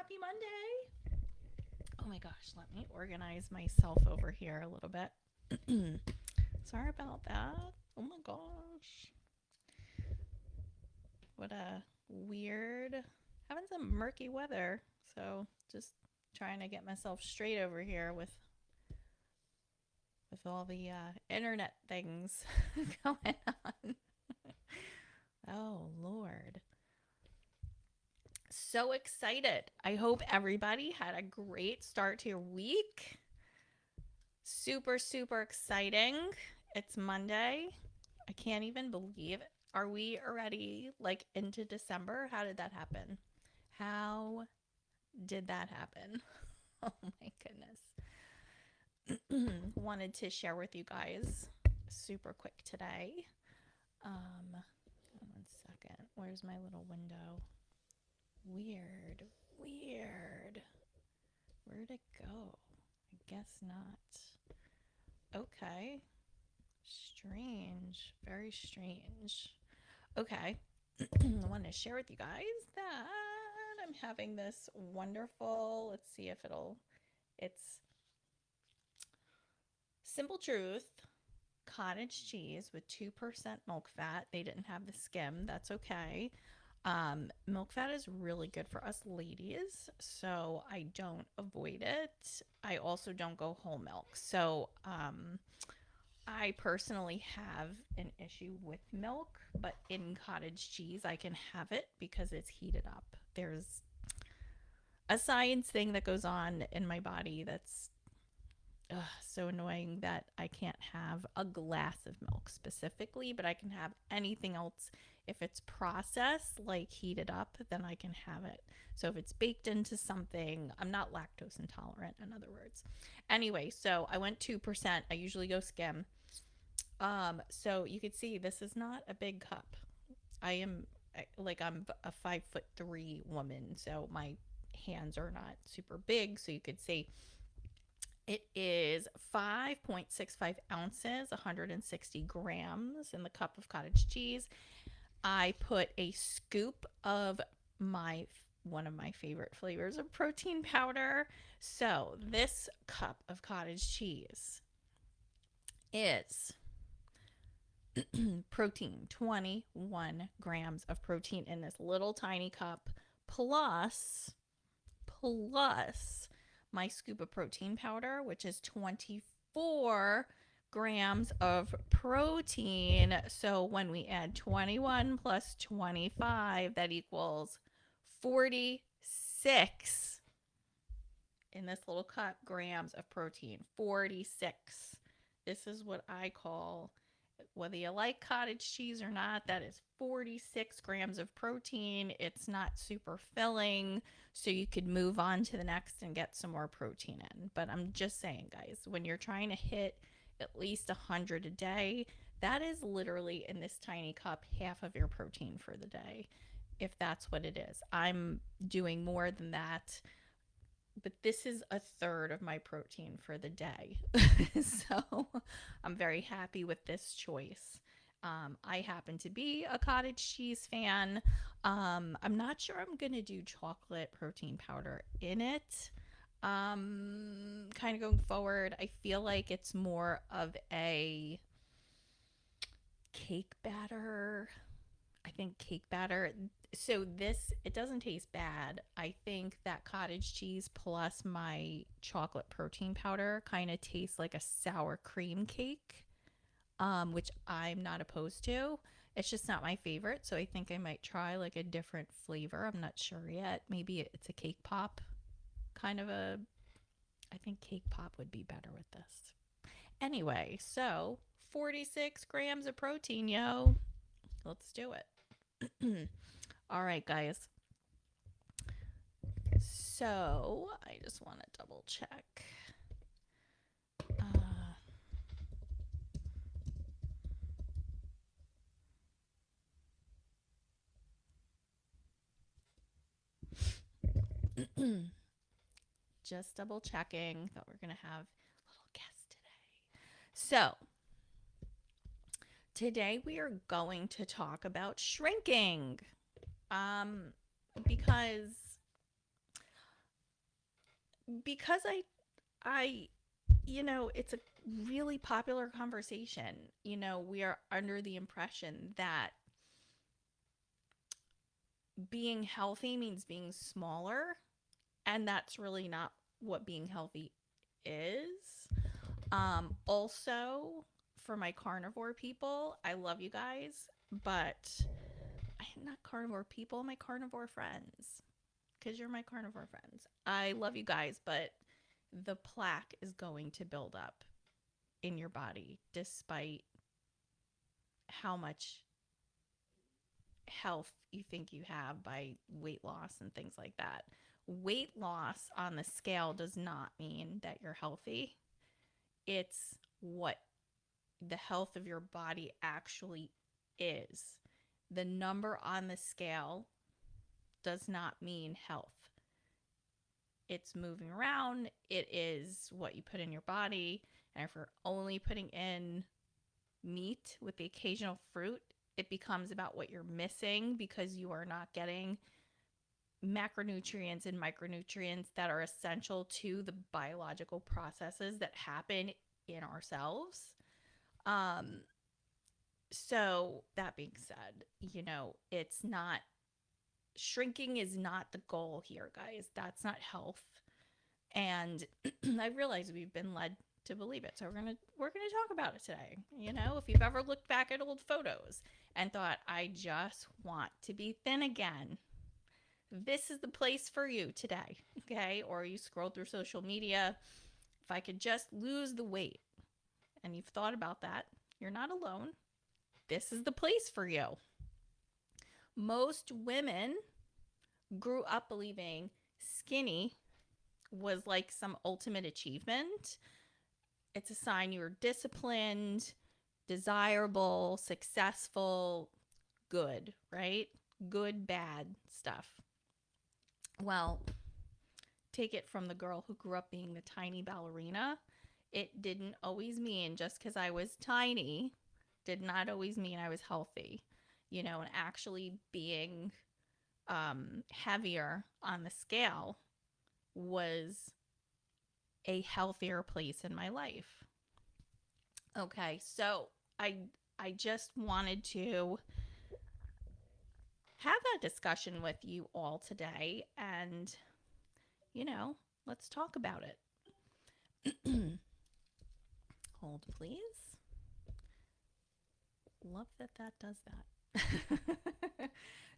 Happy Monday. Oh my gosh, let me organize myself over here a little bit. Sorry about that. Oh my gosh. What a weird, having some murky weather. So just trying to get myself straight over here with all the internet things going on. Oh Lord. So excited. I hope everybody had a great start to your week. Super, super exciting. It's Monday. I can't even believe it. Are we already like into December? How did that happen? How did that happen? Oh my goodness. Wanted to share with you guys super quick today. One second. Where's my little window? Weird. Weird. Where'd it go? I guess not. Okay. Strange. Very strange. Okay. I wanted to share with you guys that I'm having this wonderful, let's see if it's Simple Truth cottage cheese with 2% milk fat. They didn't have the skim. That's okay. Milk fat is really good for us ladies, so I don't avoid it. I also don't go whole milk. So, I personally have an issue with milk, but in cottage cheese, I can have it because it's heated up. There's a science thing that goes on in my body that's so annoying that I can't have a glass of milk specifically, but I can have anything else. If it's processed, like heated up, then I can have it. So if it's baked into something, I'm not lactose intolerant, in other words. Anyway, so I went 2%. I usually go skim. So you could see this is not a big cup. I am I'm a 5'3" woman, so my hands are not super big. So you could see it is 5.65 ounces, 160 grams in the cup of cottage cheese. I put a scoop of my one of my favorite flavors of protein powder. So this cup of cottage cheese is protein, 21 grams of protein in this little tiny cup, plus my scoop of protein powder, which is 24 grams of protein. So when we add 21 plus 25, that equals 46 in this little cup grams of protein. 46. This is what I call, whether you like cottage cheese or not, that is 46 grams of protein. It's not super filling, so you could move on to the next and get some more protein in. But I'm just saying, guys, when you're trying to hit at least 100 a day, that is literally in this tiny cup half of your protein for the day, if that's what it is. I'm doing more than that, but this is a third of my protein for the day. So I'm very happy with this choice. I happen to be a cottage cheese fan. I'm not sure I'm going to do chocolate protein powder in it. Kind of going forward, I feel like it's more of a cake batter. I think cake batter. So this, it doesn't taste bad. I think that cottage cheese plus my chocolate protein powder kind of tastes like a sour cream cake, which I'm not opposed to. It's just not my favorite, so I think I might try like a different flavor. I'm not sure yet. Maybe it's a cake pop kind of a. I think cake pop would be better with this. Anyway, so 46 grams of protein, yo. Let's do it. All right, guys. So I just want to double check. Just double checking that we're going to have a little guest today. So today we are going to talk about shrinking. Um, because because I, it's a really popular conversation. We are under the impression that being healthy means being smaller, and that's really not what being healthy is. Also, for my carnivore people, I love you guys, but I'm not carnivore people, my carnivore friends, because you're my carnivore friends. I love you guys, but the plaque is going to build up in your body despite how much health you think you have by weight loss and things like that. Weight loss on the scale does not mean that you're healthy. It's what the health of your body actually is. The number on the scale does not mean health. It's moving around. It is what you put in your body. And if you're only putting in meat with the occasional fruit, it becomes about what you're missing because you are not getting macronutrients and micronutrients that are essential to the biological processes that happen in ourselves. Um, so that being said, it's not shrinking is not the goal here, guys. That's not health. And I realize we've been led to believe it. So we're gonna talk about it today. If you've ever looked back at old photos and thought, I just want to be thin again, this is the place for you today. Okay. Or you scroll through social media. If I could just lose the weight, and you've thought about that, you're not alone. This is the place for you. Most women grew up believing skinny was like some ultimate achievement. It's a sign you were disciplined, desirable, successful, good, right? Good, bad stuff. Well, take it from the girl who grew up being the tiny ballerina. It didn't always mean just because I was tiny, did not always mean I was healthy. And actually being heavier on the scale was a healthier place in my life. Okay, so I just wanted to have that discussion with you all today, and let's talk about it. Hold please. Love that does that.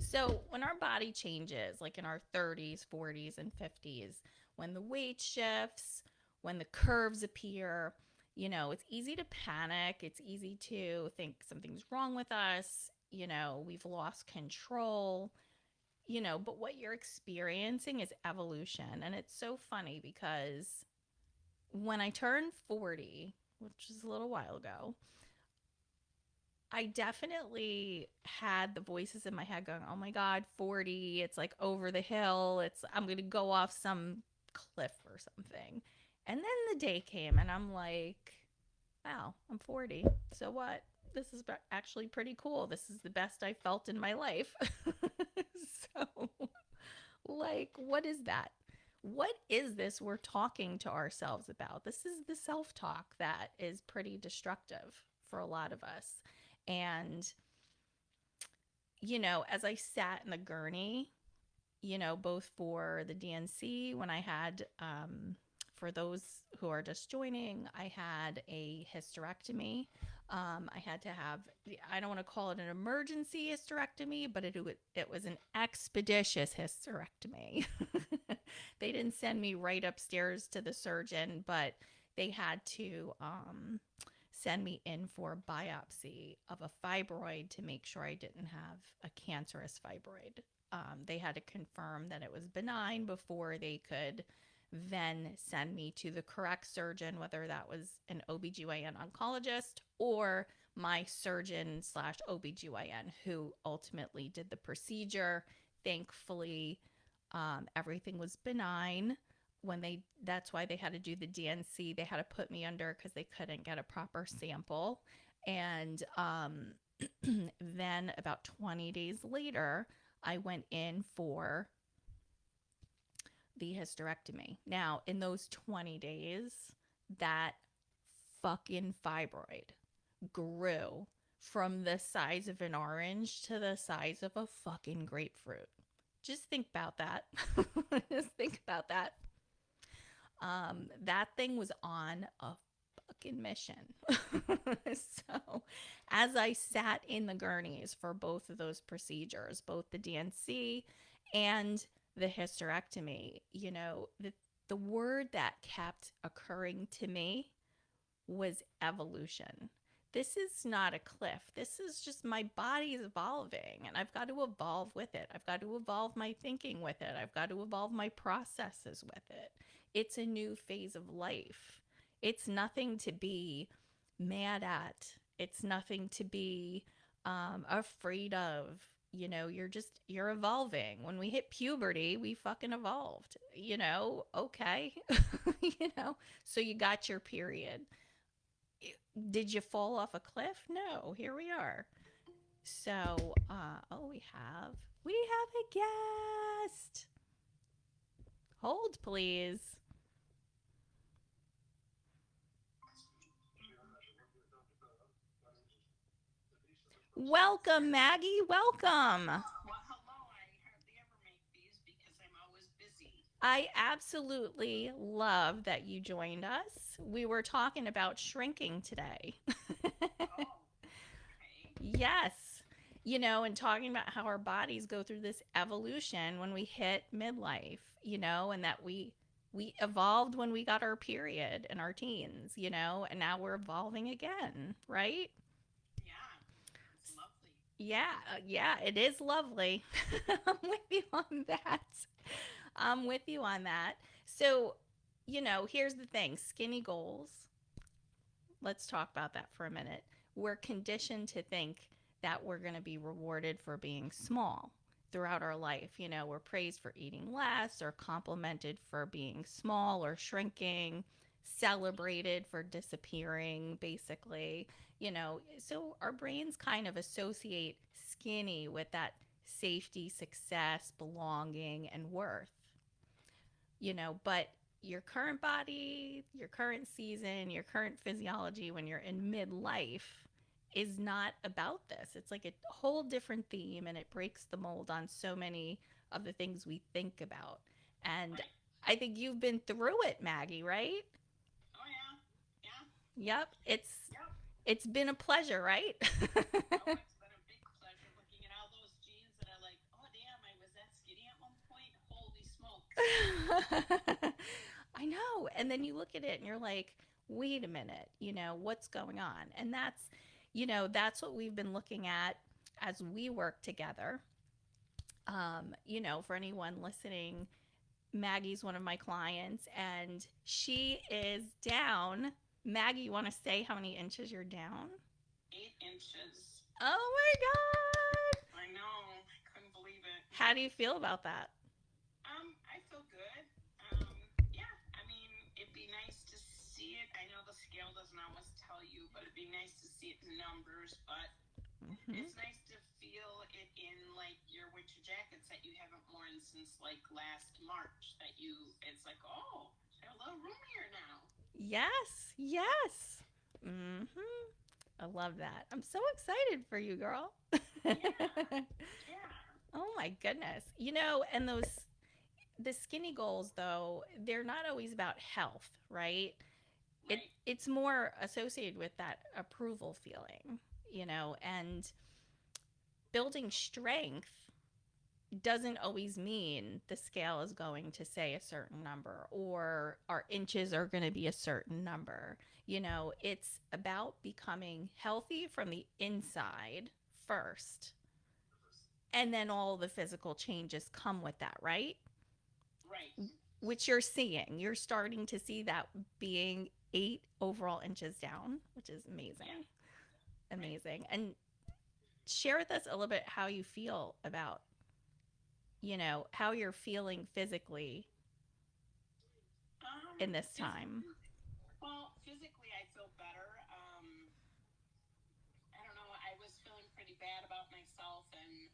So when our body changes, like in our 30s, 40s, and 50s, when the weight shifts, when the curves appear, it's easy to panic. It's easy to think something's wrong with us. We've lost control. But what you're experiencing is evolution. And it's so funny because when I turned 40, which is a little while ago, I definitely had the voices in my head going, "Oh my god, 40, it's like over the hill. I'm going to go off some cliff or something." And then the day came and I'm like, "Wow, I'm 40. So what? This is actually pretty cool. This is the best I felt in my life." So, like, what is that? What is this we're talking to ourselves about? This is the self talk that is pretty destructive for a lot of us. And, as I sat in the gurney, both for the DNC when I had, for those who are just joining, I had a hysterectomy. I had to have, I don't want to call it an emergency hysterectomy, but it was an expeditious hysterectomy. They didn't send me right upstairs to the surgeon, but they had to send me in for a biopsy of a fibroid to make sure I didn't have a cancerous fibroid. They had to confirm that it was benign before they could then send me to the correct surgeon, whether that was an OBGYN oncologist or my surgeon slash OBGYN who ultimately did the procedure. Thankfully, everything was benign. That's why they had to do the DNC. They had to put me under because they couldn't get a proper sample. And then about 20 days later, I went in for the hysterectomy. Now, in those 20 days, that fucking fibroid grew from the size of an orange to the size of a fucking grapefruit. Just think about that. Just think about that. That thing was on a fucking mission. So, as I sat in the gurneys for both of those procedures, both the DNC and the hysterectomy, the word that kept occurring to me was evolution. This is not a cliff. This is just my body's evolving, and I've got to evolve with it. I've got to evolve my thinking with it. I've got to evolve my processes with it. It's a new phase of life. It's nothing to be mad at. It's nothing to be afraid of. You're evolving. When we hit puberty, we fucking evolved. Okay. So you got your period. Did you fall off a cliff? No, here we are. So, we have a guest. Hold, please. Welcome, Maggie. Welcome. Well, hello. I hardly ever make these because I'm always busy. I absolutely love that you joined us. We were talking about shrinking today. Oh, okay. Yes. And talking about how our bodies go through this evolution when we hit midlife, and that we evolved when we got our period in our teens, and now we're evolving again, right? Yeah, it's lovely. Yeah, it is lovely. I'm with you on that. I'm with you on that. So, here's the thing, skinny goals. Let's talk about that for a minute. We're conditioned to think that we're going to be rewarded for being small throughout our life. We're praised for eating less or complimented for being small or shrinking, celebrated for disappearing, basically. So our brains kind of associate skinny with that safety, success, belonging, and worth. But your current body, your current season, your current physiology when you're in midlife is not about this. It's like a whole different theme, and it breaks the mold on so many of the things we think about. And Right. I think you've been through it, Maggie, right? Oh, yeah. Yeah. Yep. It's Yep. it's been a pleasure, right? Oh, it's been a big pleasure looking at all those jeans that are like, oh, damn, I was that skinny at one point. Holy smokes. I know. And then you look at it and you're like, wait a minute, what's going on? And that's what we've been looking at as we work together. For anyone listening, Maggie's one of my clients and she is down. Maggie, you want to say how many inches you're down? 8 inches. Oh my God. I know. I couldn't believe it. How do you feel about that? I feel good. Yeah. I mean, it'd be nice to see it. I know the scale doesn't always tell you, but it'd be nice to see it in numbers. But Mm-hmm. it's nice to feel it in like your winter jackets that you haven't worn since like last March. It's like, oh, they're a little roomier now. Yes, yes. Mm-hmm. I love that. I'm so excited for you, girl. Yeah, yeah, Oh my goodness. And the skinny goals though, they're not always about health, right? right, It's more associated with that approval feeling, and building strength doesn't always mean the scale is going to say a certain number or our inches are going to be a certain number. It's about becoming healthy from the inside first. And then all the physical changes come with that, right? right. Which you're seeing. You're starting to see that being 8 overall inches down, which is Yeah, amazing. right. Amazing. And share with us a little bit how you feel about, how you're feeling physically in this time. Physically, well, physically I feel better. I don't know. I was feeling pretty bad about myself and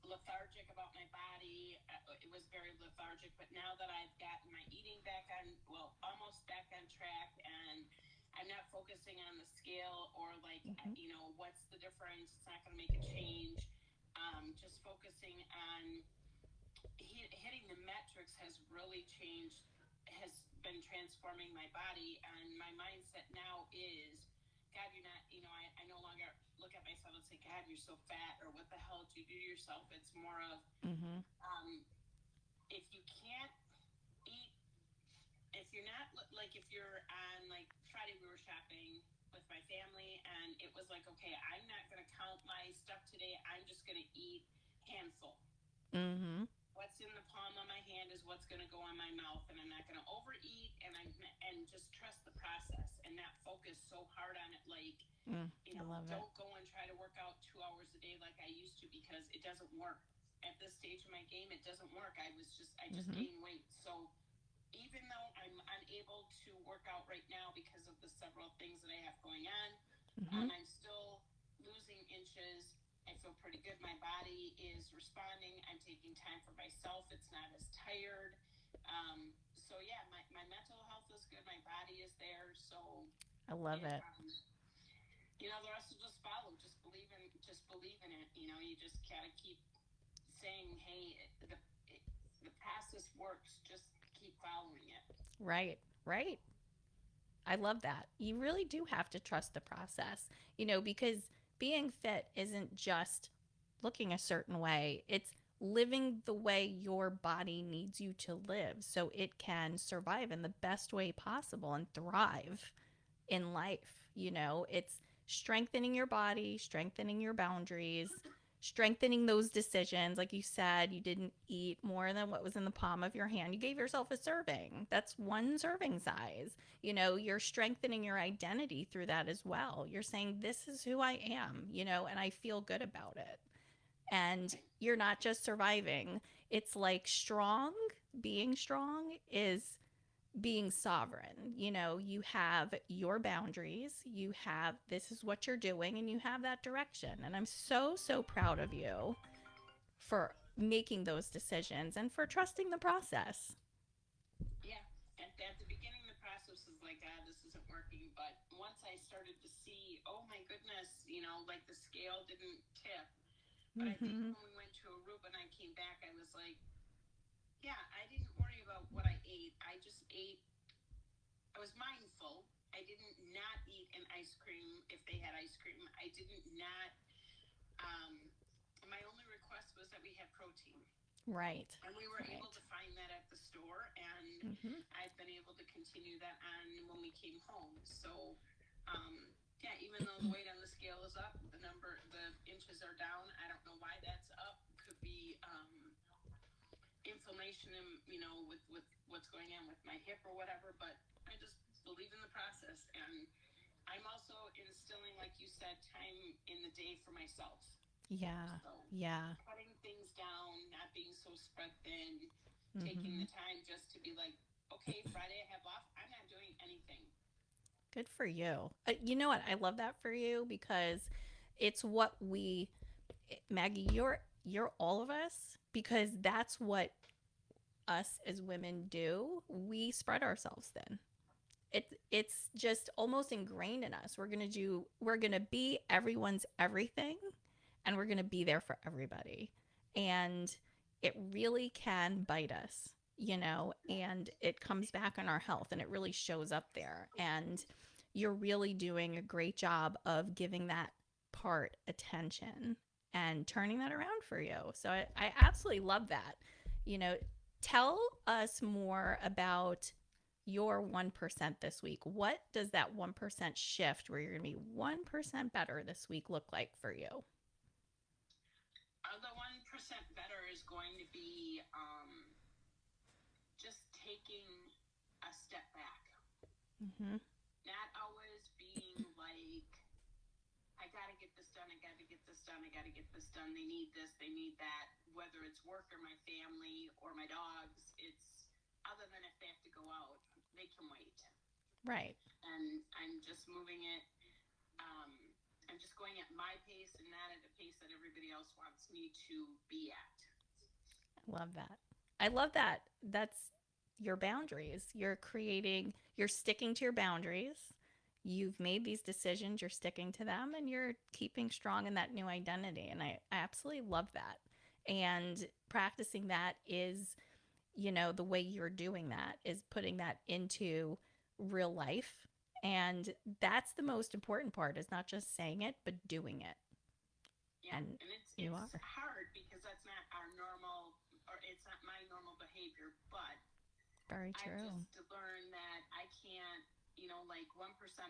lethargic about my body. it was very lethargic. But now that I've gotten my eating back on, well, almost back on track, and I'm not focusing on the scale or like, Mm-hmm. what's the difference? It's not going to make a change. Just focusing on hitting the metrics has really changed, has been transforming my body. And my mindset now is, God, you're not, I no longer look at myself and say, God, you're so fat, or what the hell did you do to yourself? It's more of, Mm-hmm. if you can't eat, if you're not, like, if you're on, like, Friday we were shopping with my family, and it was like, okay, I'm not going to count my stuff today. I'm just going to eat handful. Mm-hmm. What's in the palm of my hand is what's going to go in my mouth, and I'm not going to overeat, and just trust the process and not focus so hard on it. Like, I love it. don't go and try to work out 2 hours a day like I used to, because it doesn't work. At this stage of my game, it doesn't work. I just Mm-hmm. gained weight. So even though I'm unable to work out right now because of the several things that I have going on, Mm-hmm. I'm still losing inches. I feel pretty good. My body is responding. I'm taking time for myself. It's not as tired. So yeah, my mental health is good. My body is there. So I love it. the rest will just follow. Just believe in it. You just gotta keep saying, hey, the process works. Just keep following it. Right. Right. I love that. You really do have to trust the process, because being fit isn't just looking a certain way, it's living the way your body needs you to live so it can survive in the best way possible and thrive in life. It's strengthening your body, strengthening your boundaries, strengthening those decisions. Like you said, you didn't eat more than what was in the palm of your hand. You gave yourself a serving. That's one serving size. You're strengthening your identity through that as well. You're saying, this is who I am, and I feel good about it. And you're not just surviving. It's like being strong is being sovereign. You have your boundaries, you have this is what you're doing, and you have that direction. And I'm so, so proud of you for making those decisions and for trusting the process. Yeah. At the beginning, the process was like, God, this isn't working. But once I started to see, oh my goodness, like the scale didn't tip. But I think Mm-hmm. when we went to Aruba and I came back, I was like, yeah, I didn't worry about what I ate. I just ate. I was mindful. I didn't not eat an ice cream if they had ice cream. I didn't not. Um, my only request was that we had protein. Right. And we were Right. able to find that at the store, and Mm-hmm. I've been able to continue that on when we came home. So, yeah, even though the weight on the scale is up, the inches are down. I don't know why that's up. Could be inflammation, with what's going on with my hip or whatever. But I just believe in the process, and I'm also instilling, like you said, time in the day for myself. Yeah. So Yeah. cutting things down, not being so spread thin, taking Mm-hmm. the time just to be like, okay, Friday I have off. I'm not doing anything. Good for you. You know what? I love that for you because it's what Maggie, you're all of us because that's what us as women do. We spread ourselves thin. It's just almost ingrained in us. We're going to be everyone's everything and we're going to be there for everybody. And it really can bite us, and it comes back on our health and it really shows up there. And you're really doing a great job of giving that part attention and turning that around for you. So I absolutely love that. You know, tell us more about your 1% this week. What does that 1% shift where you're going to be 1% better this week look like for you? The 1% better is going to be just taking a step back. Mm-hmm. Not always being like, I got to get this done. I got to get this done. I got to get this done. They need this. They need that. Whether it's work or my family or my dogs, it's other than if they have to go out, they can wait. Right. And I'm just moving it. Um, I'm just going at my pace and not at a pace that everybody else wants me to be at. I love that. I love that. That's your boundaries. You're sticking to your boundaries. You've made these decisions, you're sticking to them, and you're keeping strong in that new identity. And I absolutely love that. And practicing that is, the way you're doing that is putting that into real life. And that's the most important part is not just saying it, but doing it. Yeah, And and you it's are. hard because that's not our normal, or it's not my normal behavior. But Very I've true. just learned that I can't, like 1%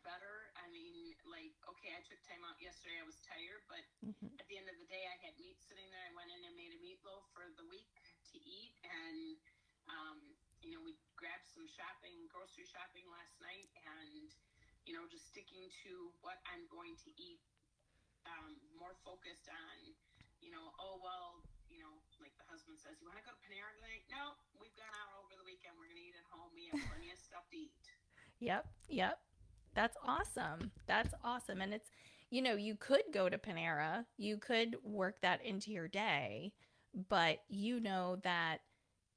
better. I mean, like, okay, I took time out yesterday. I was tired, but Hmm. at the end of the day, I had meat sitting there. I went in and made a meatloaf for the week to eat, and um, we grabbed some grocery shopping last night, and just sticking to what I'm going to eat, more focused on, oh, well, like the husband says, you want to go to Panera tonight? No, we've gone out over the weekend. We're going to eat at home. We have plenty of stuff to eat. Yep. Yep. That's awesome. That's awesome. And it's, you could go to Panera, you could work that into your day, but you know that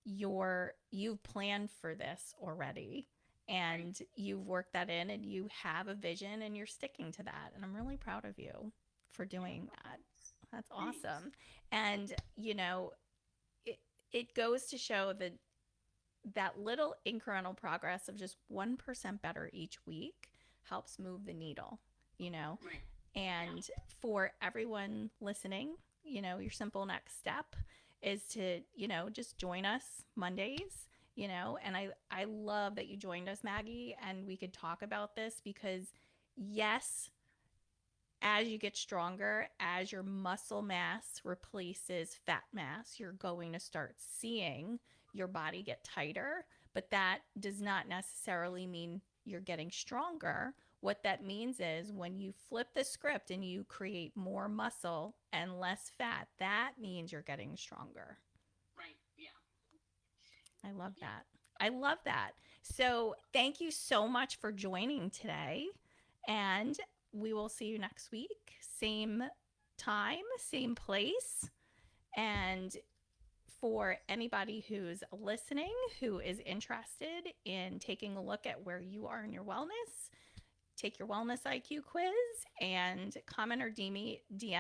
you've planned for this already Right. and you've worked that in and you have a vision and you're sticking to that. And I'm really proud of you for Yeah. doing Well, that. thanks. That's Thanks. awesome. And, it, it goes to show that little incremental progress of just 1% better each week helps move the needle, you know? Right. Yeah. And for everyone listening, your simple next step is to, just join us Mondays, and I love that you joined us, Maggie, and we could talk about this because yes, as you get stronger, as your muscle mass replaces fat mass, you're going to start seeing your body get tighter. But that does not necessarily mean you're getting stronger. What that means is when you flip the script and you create more muscle and less fat, that means you're getting stronger. Right. Yeah. I love Yeah. that. I love that. So, thank you so much for joining today. And we will see you next week. Same time, same place. And for anybody who's listening who is interested in taking a look at where you are in your wellness, take your wellness IQ quiz and comment or DM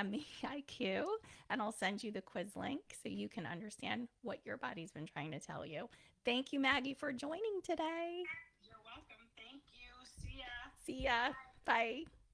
me IQ, and I'll send you the quiz link so you can understand what your body's been trying to tell you. Thank you, Maggie, for joining today. You're welcome. Thank you. See ya. See ya. Bye. Bye.